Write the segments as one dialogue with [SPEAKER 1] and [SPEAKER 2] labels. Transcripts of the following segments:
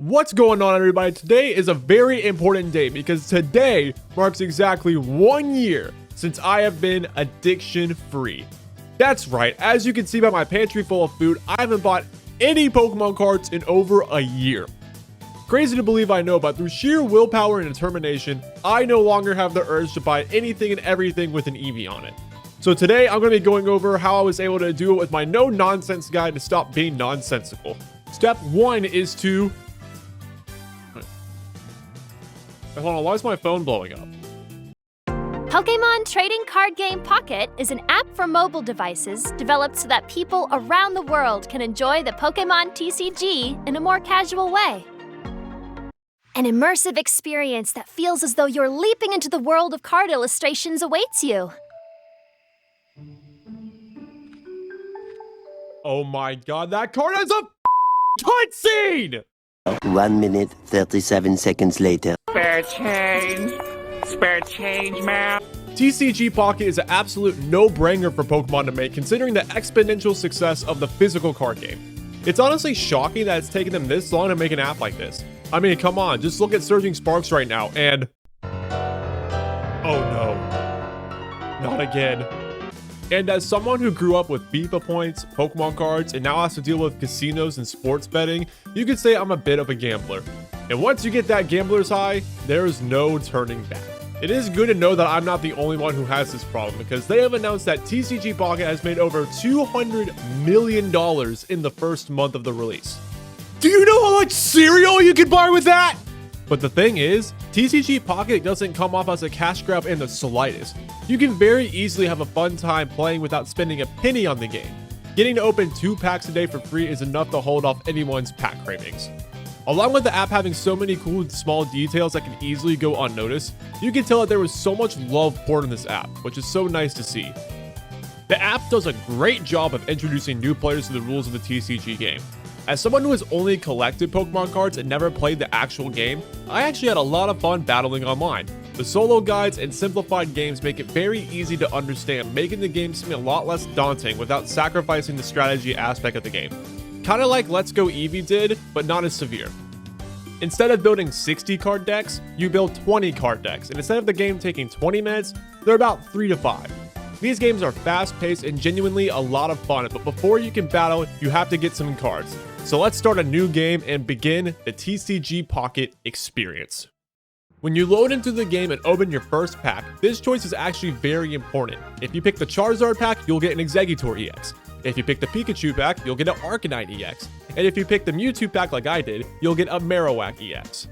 [SPEAKER 1] What's going on, everybody? Today is a very important day because today marks exactly 1 year since I have been addiction free. That's right, as you can see by my pantry full of food, I haven't bought any Pokemon cards in over a year. Crazy to believe, I know, but through sheer willpower and determination, I no longer have the urge to buy anything and everything with an EV on it. So today I'm going to be going over how I was able to do it with my no nonsense guide to stop being nonsensical. Step 1 is to... Hold on, why is my phone blowing up?
[SPEAKER 2] Pokémon Trading Card Game Pocket is an app for mobile devices developed so that people around the world can enjoy the Pokémon TCG in a more casual way. An immersive experience that feels as though you're leaping into the world of card illustrations awaits you.
[SPEAKER 1] Oh my god, that card has a cutscene!
[SPEAKER 3] 1 minute, 37 seconds later.
[SPEAKER 4] Spare change. Spare change, man.
[SPEAKER 1] TCG Pocket is an absolute no-brainer for Pokemon to make, considering the exponential success of the physical card game. It's honestly shocking that it's taken them this long to make an app like this. I mean, come on, just look at Surging Sparks right now, and... oh no. Not again. And as someone who grew up with FIFA points, Pokemon cards, and now has to deal with casinos and sports betting, you could say I'm a bit of a gambler. And once you get that gambler's high, there is no turning back. It is good to know that I'm not the only one who has this problem, because they have announced that TCG Pocket has made over $200 million in the first month of the release. Do you know how much cereal you could buy with that? But the thing is, TCG Pocket doesn't come off as a cash grab in the slightest. You can very easily have a fun time playing without spending a penny on the game. Getting to open 2 packs a day for free is enough to hold off anyone's pack cravings. Along with the app having so many cool small details that can easily go unnoticed, you can tell that there was so much love poured in this app, which is so nice to see. The app does a great job of introducing new players to the rules of the TCG game. As someone who has only collected Pokemon cards and never played the actual game, I actually had a lot of fun battling online. The solo guides and simplified games make it very easy to understand, making the game seem a lot less daunting without sacrificing the strategy aspect of the game. Kinda like Let's Go Eevee did, but not as severe. Instead of building 60 card decks, you build 20 card decks, and instead of the game taking 20 minutes, they're about 3 to 5. These games are fast-paced and genuinely a lot of fun, but before you can battle, you have to get some cards. So let's start a new game and begin the TCG Pocket experience. When you load into the game and open your first pack, this choice is actually very important. If you pick the Charizard pack, you'll get an Exeggutor EX. If you pick the Pikachu pack, you'll get an Arcanine EX. And if you pick the Mewtwo pack like I did, you'll get a Marowak EX.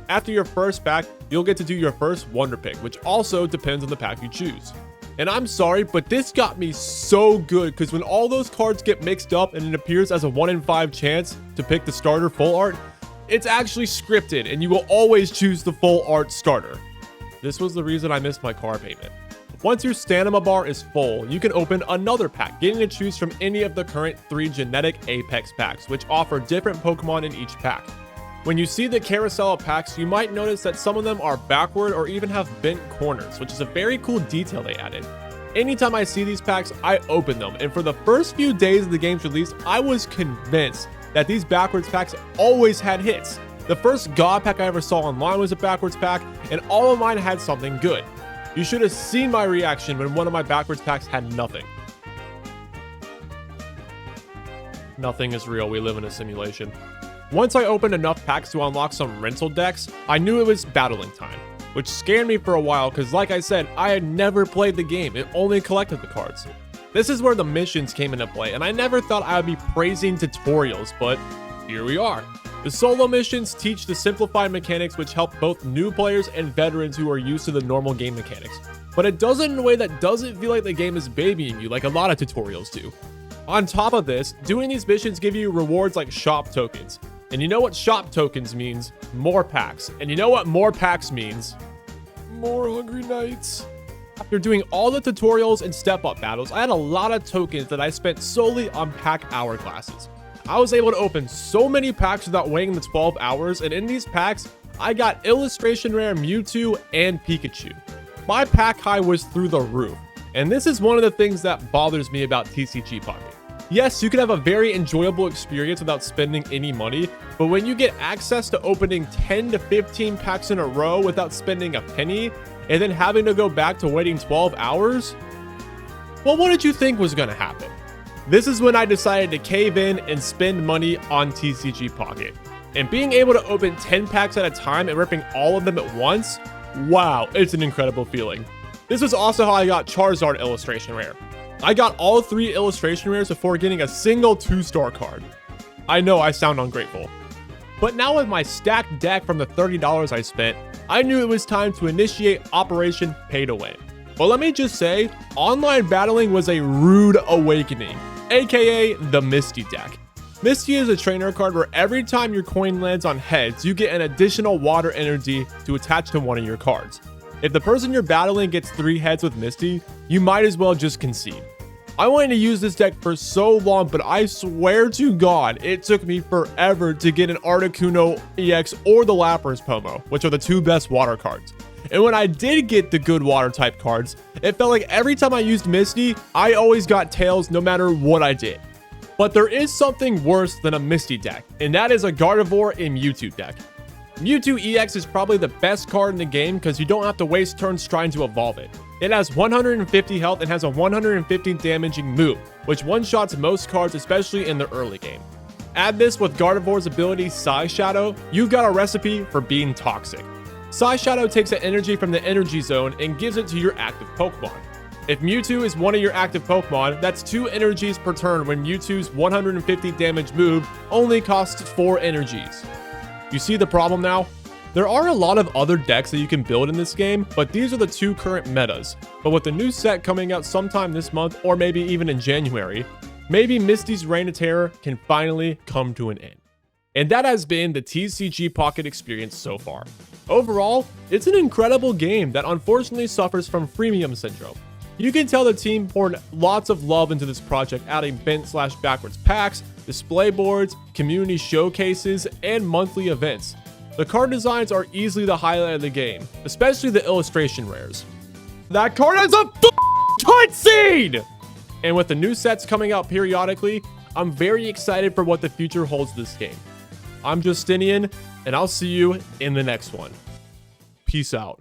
[SPEAKER 1] After your first pack, you'll get to do your first Wonder Pick, which also depends on the pack you choose. And I'm sorry, but this got me so good, because when all those cards get mixed up and it appears as a 1 in 5 chance to pick the starter full art, it's actually scripted and you will always choose the full art starter. This was the reason I missed my car payment. Once your stamina bar is full, you can open another pack, getting to choose from any of the current 3 genetic Apex packs, which offer different Pokemon in each pack. When you see the carousel of packs, you might notice that some of them are backward or even have bent corners, which is a very cool detail they added. Anytime I see these packs, I open them, and for the first few days of the game's release, I was convinced that these backwards packs always had hits. The first God pack I ever saw online was a backwards pack, and all of mine had something good. You should have seen my reaction when one of my backwards packs had nothing. Nothing is real, we live in a simulation. Once I opened enough packs to unlock some rental decks, I knew it was battling time, which scared me for a while because, like I said, I had never played the game and only collected the cards. This is where the missions came into play, and I never thought I would be praising tutorials, but here we are. The solo missions teach the simplified mechanics which help both new players and veterans who are used to the normal game mechanics, but it does it in a way that doesn't feel like the game is babying you like a lot of tutorials do. On top of this, doing these missions give you rewards like shop tokens. And you know what shop tokens means? More packs. And you know what more packs means? More Hungry Nights. After doing all the tutorials and step-up battles, I had a lot of tokens that I spent solely on pack hourglasses. I was able to open so many packs without waiting the 12 hours, and in these packs, I got illustration rare Mewtwo and Pikachu. My pack high was through the roof, and this is one of the things that bothers me about TCG Pocket. Yes, you can have a very enjoyable experience without spending any money, but when you get access to opening 10 to 15 packs in a row without spending a penny, and then having to go back to waiting 12 hours, well, what did you think was going to happen? This is when I decided to cave in and spend money on TCG Pocket. And being able to open 10 packs at a time and ripping all of them at once, wow, it's an incredible feeling. This was also how I got Charizard illustration rare. I got all 3 illustration rares before getting a single 2-star card. I know I sound ungrateful. But now with my stacked deck from the $30 I spent, I knew it was time to initiate Operation Pay to Win. Well, let me just say, online battling was a rude awakening, aka the Misty deck. Misty is a trainer card where every time your coin lands on heads, you get an additional water energy to attach to one of your cards. If the person you're battling gets 3 heads with Misty, you might as well just concede. I wanted to use this deck for so long, but I swear to God, it took me forever to get an Articuno EX or the Lapras Pomo, which are the 2 best water cards. And when I did get the good water type cards, it felt like every time I used Misty, I always got tails no matter what I did. But there is something worse than a Misty deck, and that is a Gardevoir and Mewtwo deck. Mewtwo EX is probably the best card in the game because you don't have to waste turns trying to evolve it. It has 150 health and has a 150 damaging move, which one-shots most cards, especially in the early game. Add this with Gardevoir's ability Psy Shadow, you've got a recipe for being toxic. Psy Shadow takes the energy from the energy zone and gives it to your active Pokemon. If Mewtwo is one of your active Pokemon, that's 2 energies per turn when Mewtwo's 150 damage move only costs 4 energies. You see the problem now? There are a lot of other decks that you can build in this game, but these are the 2 current metas. But with the new set coming out sometime this month, or maybe even in January, maybe Misty's Reign of Terror can finally come to an end. And that has been the TCG Pocket experience so far. Overall, it's an incredible game that unfortunately suffers from freemium syndrome. You can tell the team poured lots of love into this project, adding bent/backwards packs, display boards, community showcases, and monthly events. The card designs are easily the highlight of the game, especially the illustration rares. That card has a cutscene! And with the new sets coming out periodically, I'm very excited for what the future holds this game. I'm Justinian, and I'll see you in the next one. Peace out.